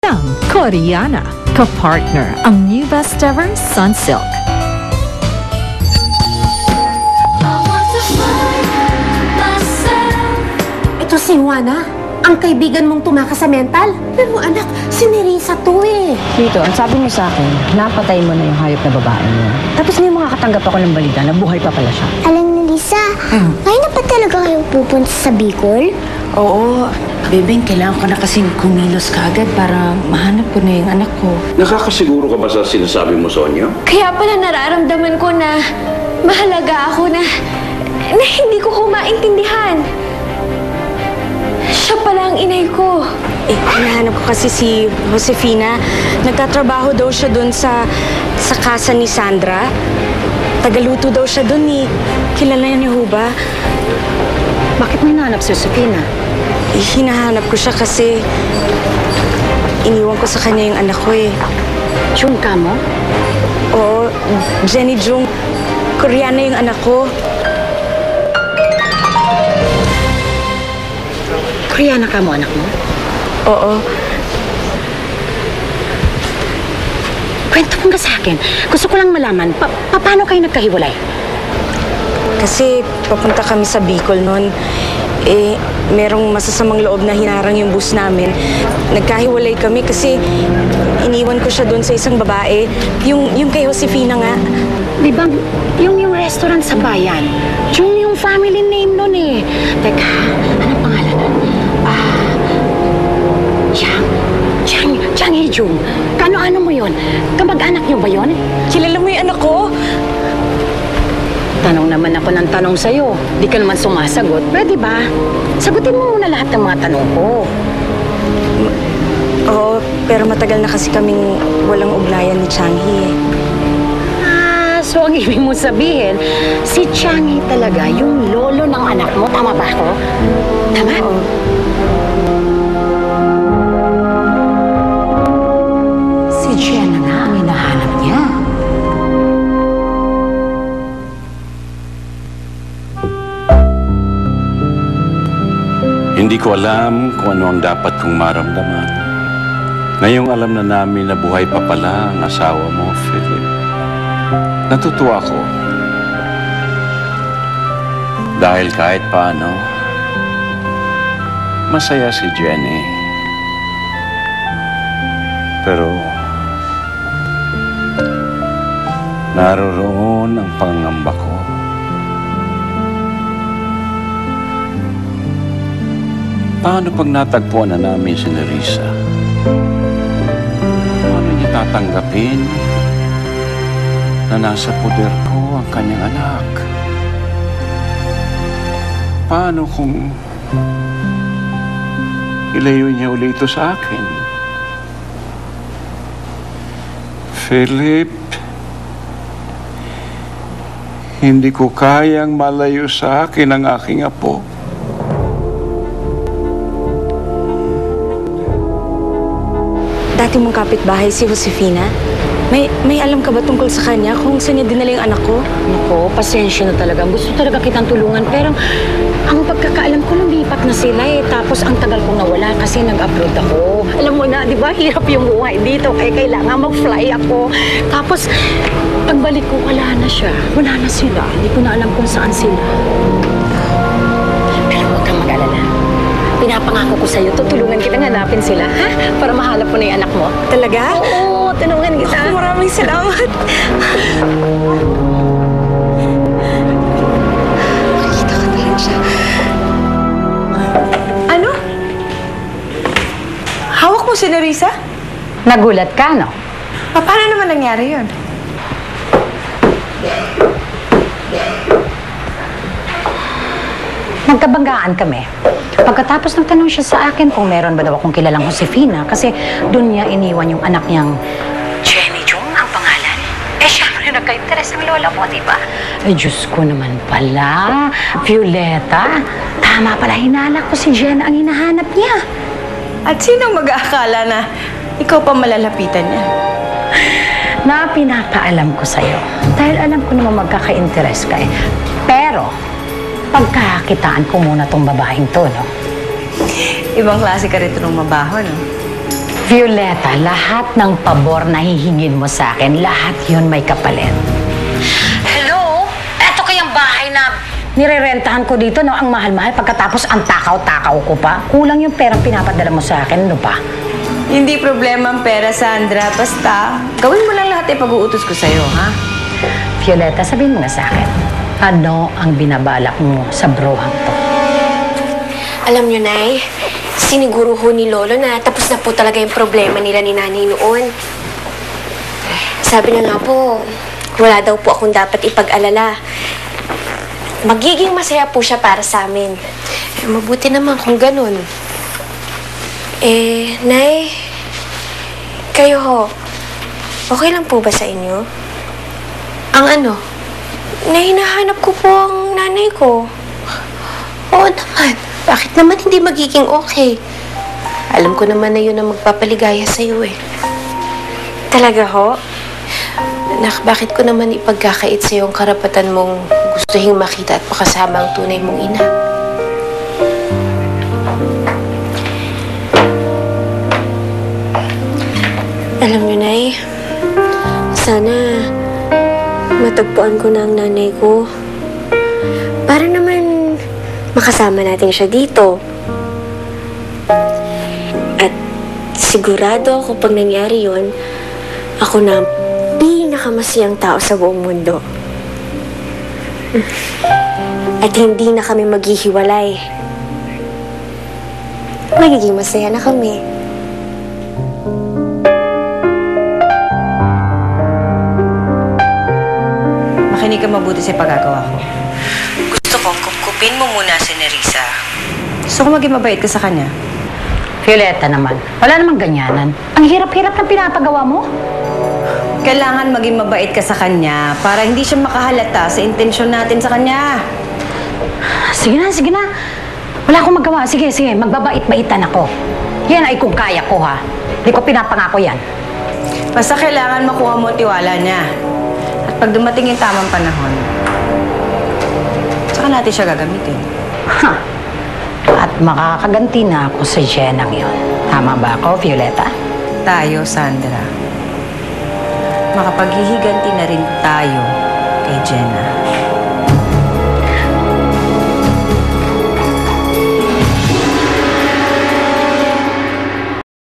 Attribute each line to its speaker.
Speaker 1: Ang Koreana, ka-partner ang new best ever Sunsilk.
Speaker 2: Ito si Juana, ang kaibigan mong tumakas sa mental. Pero anak, si Nerissa to eh.
Speaker 3: Dito, ang sabi niyo sa akin, napatay mo na yung hayop na babae niyo. Tapos ngayon makakatanggap ako ng balita na buhay pa pala siya.
Speaker 4: Alam ni Lisa, ngayon na pa talaga kayo pupunta sa Bicol?
Speaker 5: Oo, Bebeng, kailangan ko na kasing kumilos kaagad para mahanap ko na yung anak ko.
Speaker 6: Nakakasiguro ka ba sa sinasabi mo, Sonia?
Speaker 7: Kaya pala nararamdaman ko na mahalaga ako na hindi ko maintindihan. Siya pala ang inay ko.
Speaker 8: Hinahanap ko kasi si Josefina. Nagtatrabaho daw siya doon sa casa ni Sandra. Tagaluto daw siya doon eh. Kilala niyo ho ba?
Speaker 3: Bakit mo hinahanap si Josefina?
Speaker 8: Hinahanap ko siya kasi iniwan ko sa kanya yung anak ko eh.
Speaker 3: Jung ka mo?
Speaker 8: Oo, Jenny Jung. Koreana yung anak ko.
Speaker 3: Koreana ka mo, anak mo?
Speaker 8: Oo.
Speaker 3: Kwento mo nga sa akin. Gusto ko lang malaman, paano kayo nagkahiwalay?
Speaker 8: Kasi papunta kami sa Bicol noon. Eh, merong masasamang loob na hinarang yung bus namin. Nagkahiwalay kami kasi iniwan ko siya doon sa isang babae. Yung kay Josefina nga.
Speaker 3: Di ba, yung restaurant sa bayan, yung family name nun eh. Teka, anong pangalan nun? Chang Hee-jung. Kano-ano mo yun? Kamag-anak niyo ba yun?
Speaker 8: Kilala mo yung anak ko?
Speaker 3: Tanong naman ako ng tanong sa'yo. Di ka naman sumasagot. Pwede ba? Sagutin mo muna lahat ng mga tanong ko.
Speaker 8: Oo, pero matagal na kasi kaming walang ugnayan ni Chang-hee eh.
Speaker 3: So ang ibig mo sabihin, si Chang-hee talaga yung lolo ng anak mo. Tama ba ako? Tama?
Speaker 8: Oo.
Speaker 3: Si Jenna na ang hinahanap niya.
Speaker 6: Hindi ko alam kung ano ang dapat kong maramdaman. Ngayong alam na namin na buhay pa pala ang asawa mo, Philip. Natutuwa ko. Dahil kahit paano, masaya si Jenny. Pero, naroroon ang pangamba ko. Paano pag natagpuan na namin si Nerissa? Paano niya tatanggapin na nasa poder ko ang kanyang anak? Paano kung ilayo niya ulit ito sa akin? Philip, hindi ko kayang malayo sa akin ang aking apo.
Speaker 8: Dati mong kapitbahay si Josefina. May alam ka ba tungkol sa kanya kung saan niya dinala yung anak ko?
Speaker 3: Naku, pasensya na talaga. Gusto talaga kitang tulungan. Pero ang pagkakaalam ko, lumipat na sila eh. Tapos ang tagal kong nawala kasi nag-abroad ako. Alam mo na, di ba? Hirap yung buhay dito. Kaya kailangan mag-fly ako. Tapos, pagbalik ko, wala na siya. Wala na sila. Hindi ko na alam kung saan sila. Pero huwag kang mag-alala. Pinapangako ko sa'yo, tutulungan kitang hanapin sila, ha? Para mahalap mo na yung anak mo.
Speaker 8: Talaga?
Speaker 3: Oo, tulungan kita.
Speaker 8: Oh, maraming salamat.
Speaker 7: Nakita ko talaga siya. Ano? Hawak mo si Nerissa?
Speaker 3: Nagulat ka, no?
Speaker 7: Paano naman nangyari yun?
Speaker 3: Nagkabanggaan kami. Pagkatapos nagtanong siya sa akin kung meron ba daw akong kilalang Josefina kasi doon niya iniwan yung anak niyang Jenny Jung ang pangalan. Eh, syempre nagka-interest ng lola mo, di ba? Eh, Diyos ko naman pala. Violeta, tama pala, hinalak ko si Jenna ang hinahanap niya.
Speaker 7: At sino mag-aakala na ikaw pa malalapitan niya?
Speaker 3: Na pinapaalam ko sa'yo. Dahil alam ko naman magkaka-interest ka eh. Pero, pagkakitaan ko muna tong babaeng to, no?
Speaker 7: Ibang klase ka rito ng mabaho, no?
Speaker 3: Violeta, lahat ng pabor na hihingin mo sa akin, lahat yun may kapalit. Hello? Eto kayang bahay na nirerentahan ko dito, no? Ang mahal-mahal, pagkatapos ang takaw-takaw ko pa. Kulang yung perang pinapadala mo sa akin, ano pa?
Speaker 5: Hindi problema ang pera, Sandra. Basta, gawin mo lang lahat ay pag-uutos ko sa'yo, ha?
Speaker 3: Violeta, sabihin mo na sa akin, ano ang binabalak mo sa bruhang to?
Speaker 7: Alam niyo, Nay, siniguro ho ni Lolo na tapos na po talaga yung problema nila ni Nanay noon. Sabi niya nga po, wala daw po akong dapat ipag-alala. Magiging masaya po siya para sa amin. Mabuti naman kung ganun. Nay, kayo ho, okay lang po ba sa inyo? Ang ano? Na hinahanap ko po ang nanay ko.
Speaker 2: Oo naman. Bakit naman hindi magiging okay? Alam ko naman na yun ang magpapaligaya sa'yo eh.
Speaker 7: Talaga ho?
Speaker 2: Anak, bakit ko naman ipagkakait sa'yo ang karapatan mong gustuhing makita at makasama ang tunay mong ina?
Speaker 7: Alam niyo, Nay, sana matagpuan ko na ang nanay ko. Para naman makasama natin siya dito. At sigurado ako pag nangyari yun, ako na ang pinakamasayang tao sa buong mundo. At hindi na kami maghihiwalay. Magiging masaya na kami.
Speaker 5: Makinig ka mabuti sa pagagawa ko. Gusto ko, kupkupin mo muna si Nerissa. Gusto ko maging mabait ka sa kanya.
Speaker 3: Violeta naman, wala namang ganyanan. Ang hirap-hirap ng pinapagawa mo.
Speaker 5: Kailangan maging mabait ka sa kanya para hindi siya makahalata sa intensyon natin sa kanya.
Speaker 3: Sige na. Wala akong magawa. Sige, magbabait-baitan ako. Yan ay kung kaya ko, ha. Hindi ko pinapangako yan.
Speaker 5: Basta kailangan makuha mo ang tiwala niya. At pag dumating yung tamang panahon, saka natin siya gagamitin.
Speaker 3: At makakaganti na ako sa Jenang yun. Tama ba ako, Violeta?
Speaker 5: Tayo, Sandra. Makapaghihiganti na rin tayo kay Jenna.